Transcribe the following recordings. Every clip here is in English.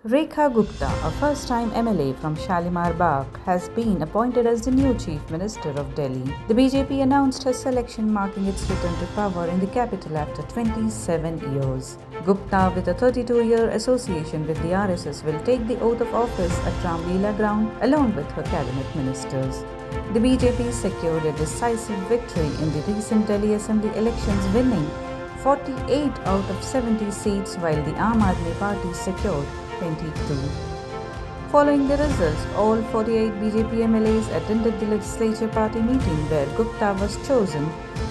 Rekha Gupta, a first-time MLA from Shalimar Bagh, has been appointed as the new Chief Minister of Delhi. The BJP announced her selection, marking its return to power in the capital after 27 years. Gupta, with a 32-year association with the RSS, will take the oath of office at Ramlila Ground along with her cabinet ministers. The BJP secured a decisive victory in the recent Delhi Assembly elections, winning 48 out of 70 seats, while the Aam Aadmi Party secured 22. Following the results, all 48 BJP MLAs attended the legislature party meeting where Gupta was chosen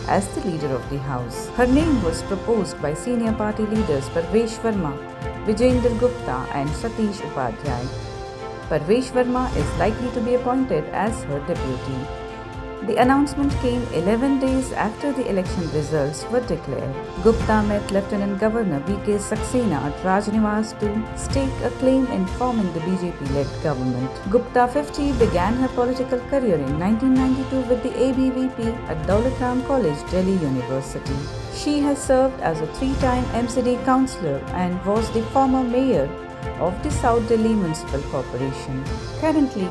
as the leader of the house. Her name was proposed by senior party leaders Parvesh Verma, Vijender Gupta and Satish Upadhyay. Parvesh Verma is likely to be appointed as her deputy. The announcement came 11 days after the election results were declared. Gupta met Lieutenant Governor VK Saxena at Raj Niwas to stake a claim in forming the BJP-led government. Gupta, 50, began her political career in 1992 with the ABVP at Daulat Ram College, Delhi University. She has served as a 3-time MCD councillor and was the former mayor of the South Delhi Municipal Corporation. Currently,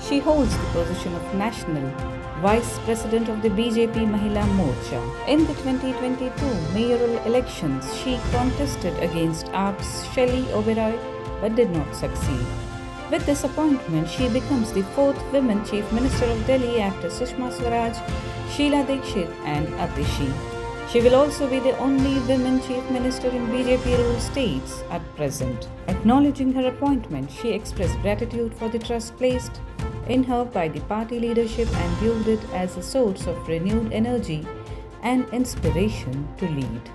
she holds the position of National Vice President of the BJP Mahila Morcha. In the 2022 mayoral elections, she contested against AAP's Shalimar Bagh but did not succeed. With this appointment, she becomes the 4th woman Chief Minister of Delhi after Sushma Swaraj, Sheila Dikshit and Atishi. She will also be the only woman Chief Minister in BJP-ruled states at present. Acknowledging her appointment, she expressed gratitude for the trust placed in her by the party leadership and viewed it as a source of renewed energy and inspiration to lead.